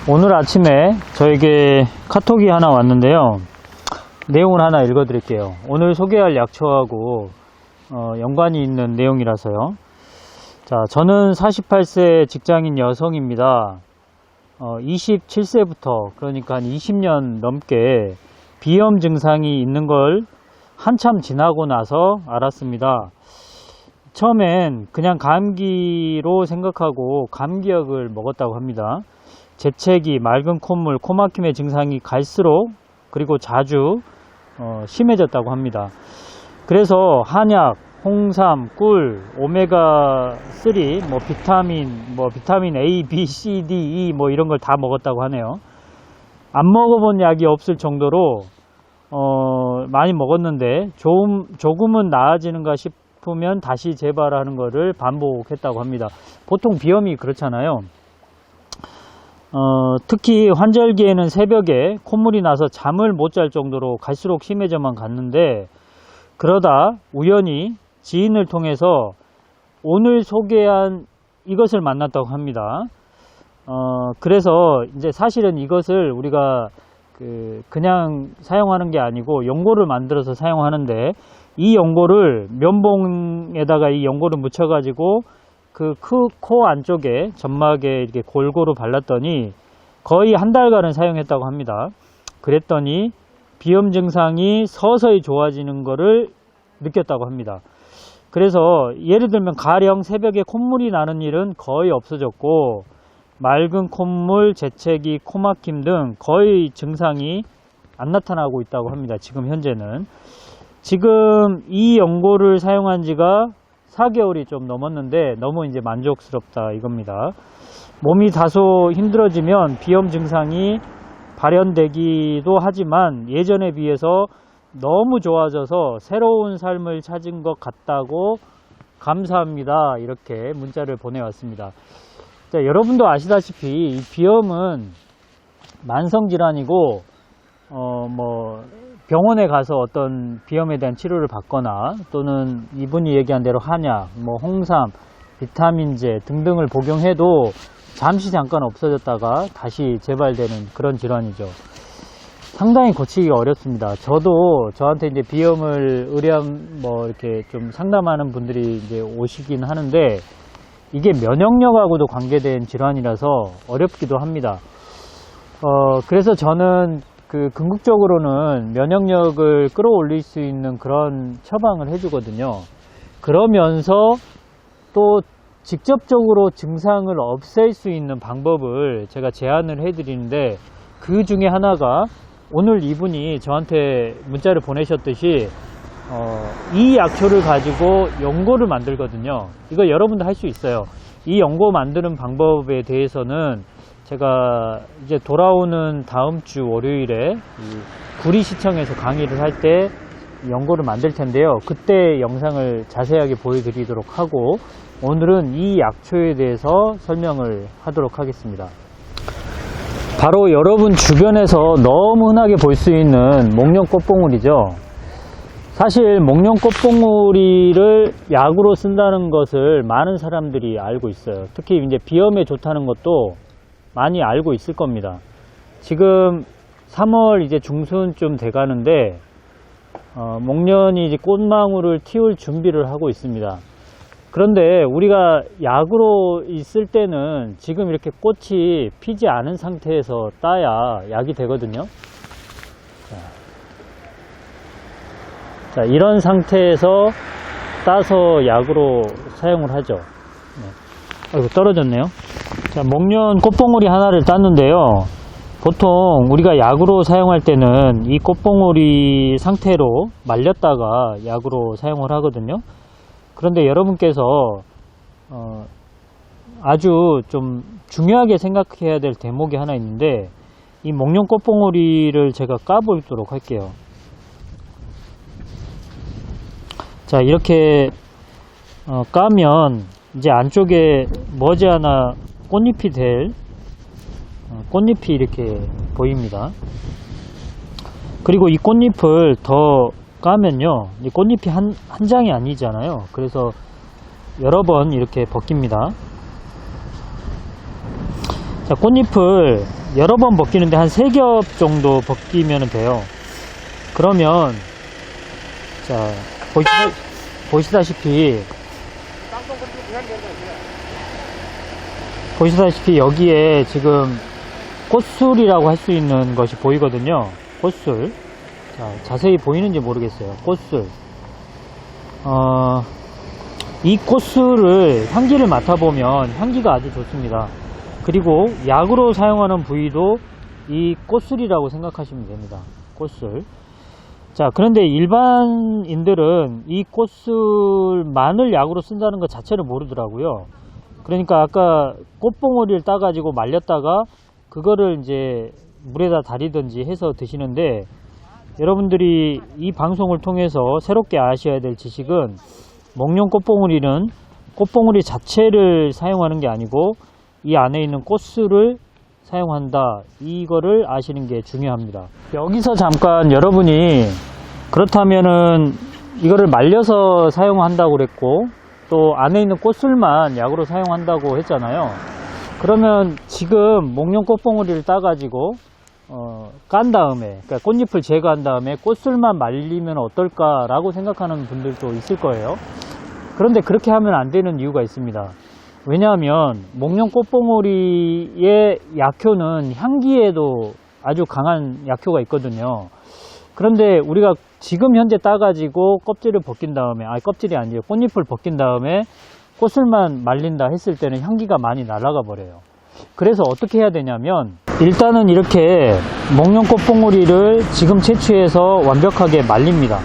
오늘 아침에 저에게 카톡이 하나 왔는데요. 내용을 하나 읽어 드릴게요. 오늘 소개할 약초하고 연관이 있는 내용이라서요. 자, 저는 48세 직장인 여성입니다. 27세부터 그러니까 한 20년 넘게 비염 증상이 있는 걸 한참 지나고 나서 알았습니다. 처음엔 그냥 감기로 생각하고 감기약을 먹었다고 합니다. 재채기, 맑은 콧물, 코막힘의 증상이 갈수록 그리고 자주 심해졌다고 합니다. 그래서 한약, 홍삼, 꿀, 오메가3, 비타민 A, B, C, D, E 이런 걸 다 먹었다고 하네요. 안 먹어본 약이 없을 정도로 많이 먹었는데 조금은 나아지는가 싶으면 다시 재발하는 것을 반복했다고 합니다. 보통 비염이 그렇잖아요. 특히 환절기에는 새벽에 콧물이 나서 잠을 못 잘 정도로 갈수록 심해져만 갔는데, 그러다 우연히 지인을 통해서 오늘 소개한 이것을 만났다고 합니다. 그래서 이제 사실은 이것을 우리가 그냥 사용하는 게 아니고 연고를 만들어서 사용하는데, 이 연고를 면봉에다가 이 연고를 묻혀 가지고 그 코 안쪽에 점막에 이렇게 골고루 발랐더니 거의 한 달간은 사용했다고 합니다. 그랬더니 비염 증상이 서서히 좋아지는 것을 느꼈다고 합니다. 그래서 예를 들면 가령 새벽에 콧물이 나는 일은 거의 없어졌고, 맑은 콧물, 재채기, 코막힘 등 거의 증상이 안 나타나고 있다고 합니다. 지금 현재는. 지금 이 연고를 사용한 지가 4개월이 좀 넘었는데 너무 이제 만족스럽다 이겁니다. 몸이 다소 힘들어지면 비염 증상이 발현되기도 하지만 예전에 비해서 너무 좋아져서 새로운 삶을 찾은 것 같다고 감사합니다. 이렇게 문자를 보내왔습니다. 자, 여러분도 아시다시피 이 비염은 만성질환이고 병원에 가서 어떤 비염에 대한 치료를 받거나 또는 이분이 얘기한 대로 한약, 홍삼, 비타민제 등등을 복용해도 잠시 잠깐 없어졌다가 다시 재발되는 그런 질환이죠. 상당히 고치기가 어렵습니다. 저도 저한테 이제 비염을 이렇게 좀 상담하는 분들이 이제 오시긴 하는데, 이게 면역력하고도 관계된 질환이라서 어렵기도 합니다. 그래서 저는 궁극적으로는 면역력을 끌어올릴 수 있는 그런 처방을 해주거든요. 그러면서 또 직접적으로 증상을 없앨 수 있는 방법을 제가 제안을 해드리는데, 그 중에 하나가 오늘 이분이 저한테 문자를 보내셨듯이 이 약초를 가지고 연고를 만들거든요. 이거 여러분도 할 수 있어요. 이 연고 만드는 방법에 대해서는 제가 이제 돌아오는 다음 주 월요일에 구리시청에서 강의를 할 때 연고를 만들 텐데요. 그때 영상을 자세하게 보여드리도록 하고, 오늘은 이 약초에 대해서 설명을 하도록 하겠습니다. 바로 여러분 주변에서 너무 흔하게 볼 수 있는 목련 꽃봉오리죠. 사실 목련 꽃봉오리를 약으로 쓴다는 것을 많은 사람들이 알고 있어요. 특히 이제 비염에 좋다는 것도 많이 알고 있을 겁니다. 지금 3월 이제 중순쯤 돼 가는데 목련이 이제 꽃망울을 틔울 준비를 하고 있습니다. 그런데 우리가 약으로 있을 때는 지금 이렇게 꽃이 피지 않은 상태에서 따야 약이 되거든요. 자, 이런 상태에서 따서 약으로 사용을 하죠. 아이고, 떨어졌네요. 자, 목련 꽃봉오리 하나를 땄는데요. 보통 우리가 약으로 사용할 때는 이 꽃봉오리 상태로 말렸다가 약으로 사용을 하거든요. 그런데 여러분께서 아주 좀 중요하게 생각해야 될 대목이 하나 있는데, 이 목련 꽃봉오리를 제가 까보도록 할게요. 자, 이렇게 까면 이제 안쪽에 머지않아 꽃잎이 이렇게 보입니다. 그리고 이 꽃잎을 더 까면요, 이 꽃잎이 한 장이 아니잖아요. 그래서 여러 번 이렇게 벗깁니다. 자, 꽃잎을 여러 번 벗기는데 한 3겹 정도 벗기면 돼요. 그러면 자 보시다시피 여기에 지금 꽃술이라고 할 수 있는 것이 보이거든요. 꽃술. 자, 자세히 보이는지 모르겠어요. 꽃술. 이 꽃술을 향기를 맡아보면 향기가 아주 좋습니다. 그리고 약으로 사용하는 부위도 이 꽃술이라고 생각하시면 됩니다. 꽃술. 자, 그런데 일반인들은 이 꽃술만을 약으로 쓴다는 것 자체를 모르더라고요. 그러니까 아까 꽃봉오리를 따가지고 말렸다가 그거를 이제 물에다 달이든지 해서 드시는데, 여러분들이 이 방송을 통해서 새롭게 아셔야 될 지식은, 목련 꽃봉오리는 꽃봉오리 자체를 사용하는 게 아니고 이 안에 있는 꽃술을 사용한다, 이거를 아시는 게 중요합니다. 여기서 잠깐 여러분이 그렇다면은 이거를 말려서 사용한다고 그랬고 또 안에 있는 꽃술만 약으로 사용한다고 했잖아요. 그러면 지금 목련 꽃봉오리를 따가지고 깐 다음에, 그러니까 꽃잎을 제거한 다음에 꽃술만 말리면 어떨까 라고 생각하는 분들도 있을 거예요. 그런데 그렇게 하면 안 되는 이유가 있습니다. 왜냐하면 목련 꽃봉오리의 약효는 향기에도 아주 강한 약효가 있거든요. 그런데 우리가 지금 현재 따가지고 껍질을 벗긴 다음에, 껍질이 아니에요, 꽃잎을 벗긴 다음에 꽃술만 말린다 했을 때는 향기가 많이 날아가 버려요. 그래서 어떻게 해야 되냐면, 일단은 이렇게 목련 꽃봉오리를 지금 채취해서 완벽하게 말립니다.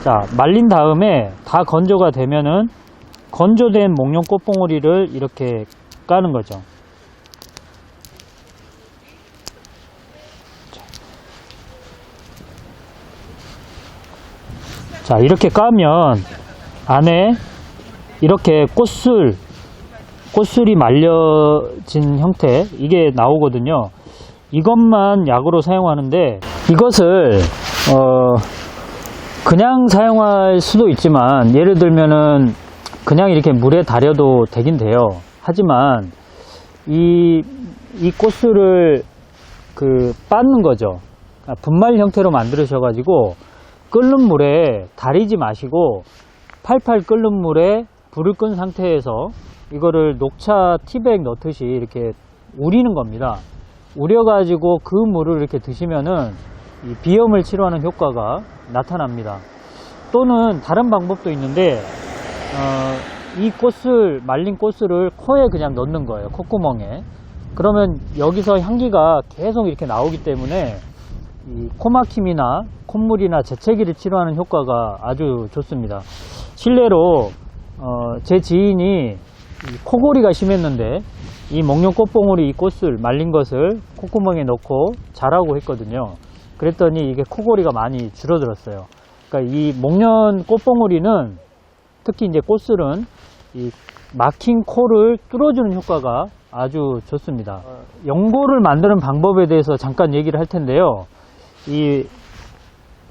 자, 말린 다음에 다 건조가 되면은 건조된 목련 꽃봉오리를 이렇게 까는 거죠. 자, 이렇게 까면 안에 이렇게 꽃술이 말려진 형태, 이게 나오거든요. 이것만 약으로 사용하는데, 이것을 그냥 사용할 수도 있지만, 예를 들면은 그냥 이렇게 물에 달여도 되긴 돼요. 하지만 이 꽃술을 빻는 거죠. 분말 형태로 만드셔가지고 끓는 물에 달이지 마시고 팔팔 끓는 물에 불을 끈 상태에서 이거를 녹차 티백 넣듯이 이렇게 우리는 겁니다. 우려가지고 그 물을 이렇게 드시면은 이 비염을 치료하는 효과가 나타납니다. 또는 다른 방법도 있는데, 이 꽃술, 말린 꽃술을 코에 그냥 넣는 거예요. 콧구멍에. 그러면 여기서 향기가 계속 이렇게 나오기 때문에 이 코막힘이나 콧물이나 재채기를 치료하는 효과가 아주 좋습니다. 실례로 제 지인이 코골이가 심했는데 이 목련 꽃봉오리 이 꽃술 말린 것을 콧구멍에 넣고 자라고 했거든요. 그랬더니 이게 코골이가 많이 줄어들었어요. 그러니까 이 목련 꽃봉오리는, 특히 이제 꽃술은 이 막힌 코를 뚫어주는 효과가 아주 좋습니다. 연고를 만드는 방법에 대해서 잠깐 얘기를 할 텐데요. 이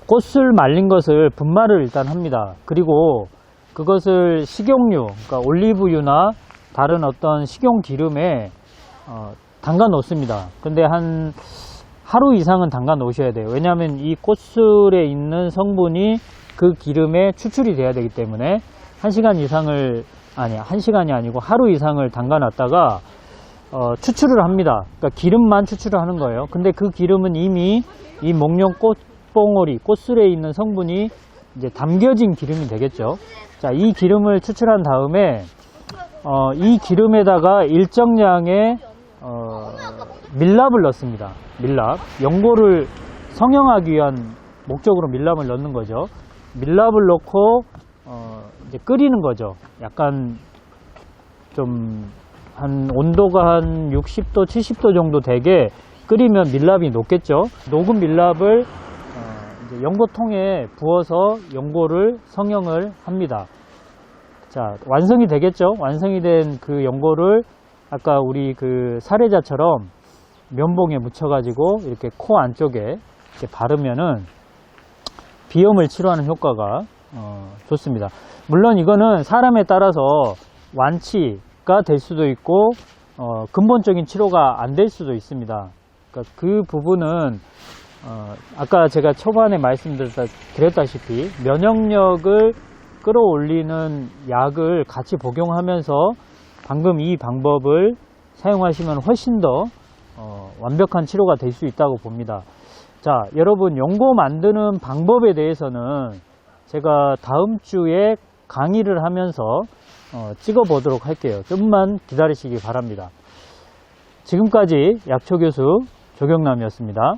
꽃술 말린 것을 분말을 일단 합니다. 그리고 그것을 식용유, 그러니까 올리브유나 다른 어떤 식용 기름에 담가 놓습니다. 근데 한 하루 이상은 담가 놓으셔야 돼요. 왜냐하면 이 꽃술에 있는 성분이 그 기름에 추출이 돼야 되기 때문에 1시간이 아니고 하루 이상을 담가 놨다가 추출을 합니다. 그러니까 기름만 추출을 하는 거예요. 근데 그 기름은 이미 이 목련 꽃봉오리, 꽃술에 있는 성분이 이제 담겨진 기름이 되겠죠. 자, 이 기름을 추출한 다음에 이 기름에다가 일정량의 밀랍을 넣습니다. 밀랍. 연고를 성형하기 위한 목적으로 밀랍을 넣는 거죠. 밀랍을 넣고 이제 끓이는 거죠. 약간 좀 한 온도가 한 60도, 70도 정도 되게 끓이면 밀랍이 녹겠죠. 녹은 밀랍을 이제 연고통에 부어서 연고를 성형을 합니다. 자, 완성이 되겠죠. 완성이 된 그 연고를 아까 우리 그 사례자처럼 면봉에 묻혀 가지고 이렇게 코 안쪽에 이렇게 바르면은 비염을 치료하는 효과가 좋습니다. 물론 이거는 사람에 따라서 완치가 될 수도 있고 근본적인 치료가 안 될 수도 있습니다. 그러니까 그 부분은 아까 제가 초반에 말씀드렸다시피 면역력을 끌어올리는 약을 같이 복용하면서 방금 이 방법을 사용하시면 훨씬 더 완벽한 치료가 될 수 있다고 봅니다. 자, 여러분 연고 만드는 방법에 대해서는 제가 다음 주에 강의를 하면서 찍어 보도록 할게요. 좀만 기다리시기 바랍니다. 지금까지 약초교수 조경남이었습니다.